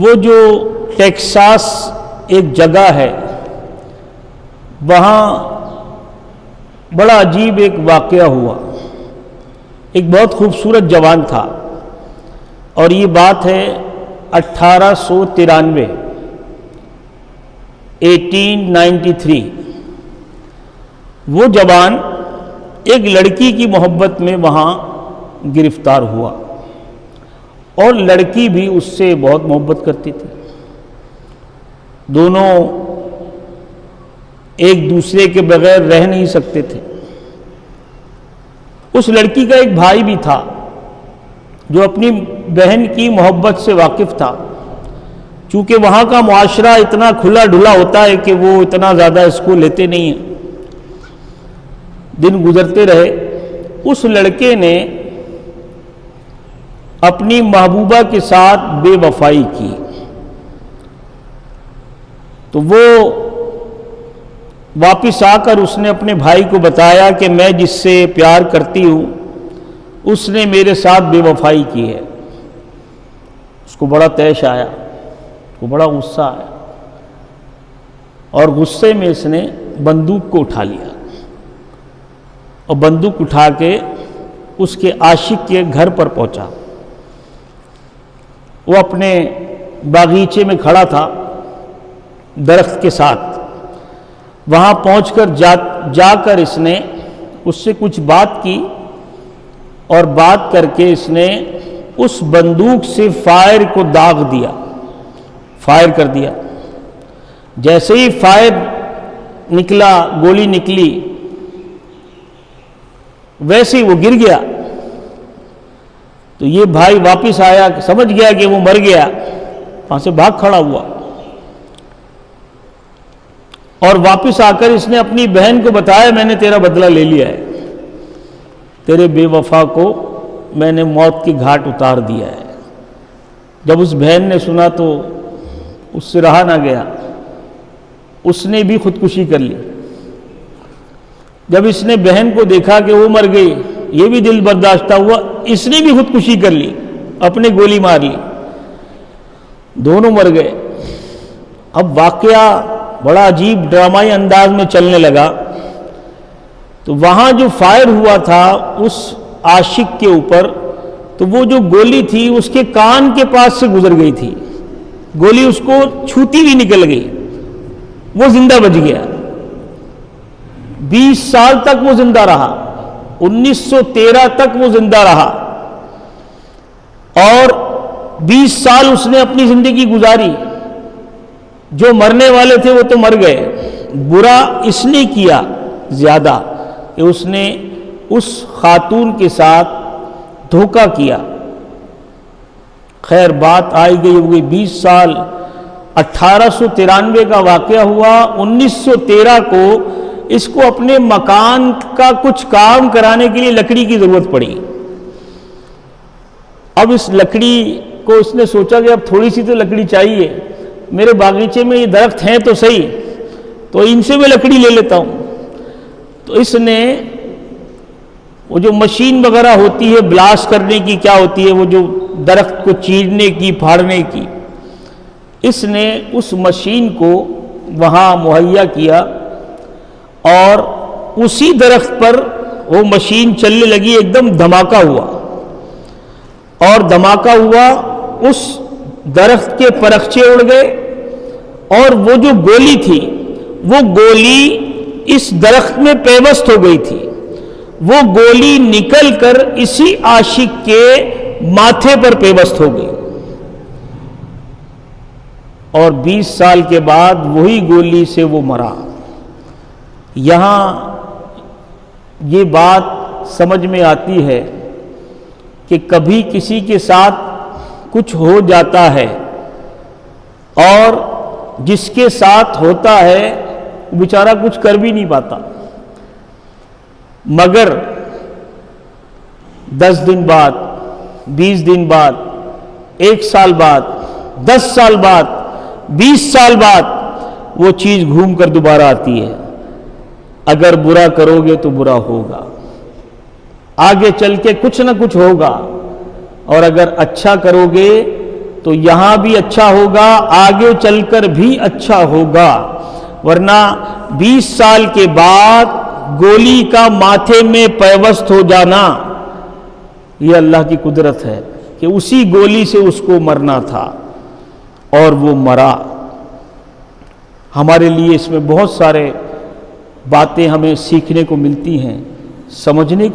وہ جو ٹیکساس ایک جگہ ہے، وہاں بڑا عجیب ایک واقعہ ہوا۔ ایک بہت خوبصورت جوان تھا، اور یہ بات ہے 1893 1893۔ وہ جوان ایک لڑکی کی محبت میں وہاں گرفتار ہوا، اور لڑکی بھی اس سے بہت محبت کرتی تھی۔ دونوں ایک دوسرے کے بغیر رہ نہیں سکتے تھے۔ اس لڑکی کا ایک بھائی بھی تھا جو اپنی بہن کی محبت سے واقف تھا۔ چونکہ وہاں کا معاشرہ اتنا کھلا ڈھلا ہوتا ہے کہ وہ اتنا زیادہ اس کو لیتے نہیں ہیں۔ دن گزرتے رہے، اس لڑکے نے اپنی محبوبہ کے ساتھ بے وفائی کی، تو وہ واپس آ کر اس نے اپنے بھائی کو بتایا کہ میں جس سے پیار کرتی ہوں اس نے میرے ساتھ بے وفائی کی ہے۔ اس کو بڑا طیش آیا، اس کو بڑا غصہ آیا، اور غصے میں اس نے بندوق کو اٹھا لیا، اور بندوق اٹھا کے اس کے عاشق کے گھر پر پہنچا۔ وہ اپنے باغیچے میں کھڑا تھا درخت کے ساتھ۔ وہاں پہنچ کر جا کر اس نے اس سے کچھ بات کی، اور بات کر کے اس نے اس بندوق سے فائر کو داغ دیا، فائر کر دیا۔ جیسے ہی فائر نکلا، گولی نکلی، ویسے ہی وہ گر گیا۔ تو یہ بھائی واپس آیا، سمجھ گیا کہ وہ مر گیا، وہاں سے بھاگ کھڑا ہوا، اور واپس آ کر اس نے اپنی بہن کو بتایا میں نے تیرا بدلہ لے لیا ہے، تیرے بے وفا کو میں نے موت کی گھاٹ اتار دیا ہے۔ جب اس بہن نے سنا تو اس سے رہا نہ گیا، اس نے بھی خودکشی کر لی۔ جب اس نے بہن کو دیکھا کہ وہ مر گئی، یہ بھی دل برداشتہ ہوا، اس نے بھی خودکشی کر لی، اپنے گولی مار لی، دونوں مر گئے۔ اب واقعہ بڑا عجیب ڈرامائی انداز میں چلنے لگا۔ تو وہاں جو فائر ہوا تھا اس عاشق کے اوپر، تو وہ جو گولی تھی اس کے کان کے پاس سے گزر گئی تھی، گولی اس کو چھوتی ہوئی نکل گئی، وہ زندہ بچ گیا۔ 20 سال تک وہ زندہ رہا، 1913 تک وہ زندہ رہا، اور 20 سال اس نے اپنی زندگی گزاری۔ جو مرنے والے تھے وہ تو مر گئے، برا اس نے کیا زیادہ کہ اس نے اس خاتون کے ساتھ دھوکہ کیا۔ خیر بات آئی گئی ہو گئی، 20 سال، 1893 کا واقعہ ہوا۔ 1913 کو اس کو اپنے مکان کا کچھ کام کرانے کے لیے لکڑی کی ضرورت پڑی۔ اب اس لکڑی کو اس نے سوچا کہ اب تھوڑی سی تو لکڑی چاہیے، میرے باغیچے میں یہ درخت ہیں تو صحیح، تو ان سے میں لکڑی لے لیتا ہوں۔ تو اس نے وہ جو مشین وغیرہ ہوتی ہے بلاسٹ کرنے کی، کیا ہوتی ہے وہ جو درخت کو چیرنے کی، پھاڑنے کی، اس نے اس مشین کو وہاں مہیا کیا، اور اسی درخت پر وہ مشین چلنے لگی۔ ایک دم دھماکہ ہوا، اور دھماکہ ہوا، اس درخت کے پرخچے اڑ گئے، اور وہ جو گولی تھی وہ گولی اس درخت میں پیوست ہو گئی تھی، وہ گولی نکل کر اسی عاشق کے ماتھے پر پیوست ہو گئی، اور 20 سال کے بعد وہی گولی سے وہ مرا۔ یہاں یہ بات سمجھ میں آتی ہے کہ کبھی کسی کے ساتھ کچھ ہو جاتا ہے، اور جس کے ساتھ ہوتا ہے بیچارہ کچھ کر بھی نہیں پاتا، مگر 10 دن بعد، 20 دن بعد، 1 سال بعد، 10 سال بعد، 20 سال بعد وہ چیز گھوم کر دوبارہ آتی ہے۔ اگر برا کرو گے تو برا ہوگا، آگے چل کے کچھ نہ کچھ ہوگا، اور اگر اچھا کرو گے تو یہاں بھی اچھا ہوگا، آگے چل کر بھی اچھا ہوگا، ورنہ 20 سال کے بعد گولی کا ماتھے میں پیوست ہو جانا یہ اللہ کی قدرت ہے کہ اسی گولی سے اس کو مرنا تھا اور وہ مرا۔ ہمارے لیے اس میں بہت سارے باتیں ہمیں سیکھنے کو ملتی ہیں، سمجھنے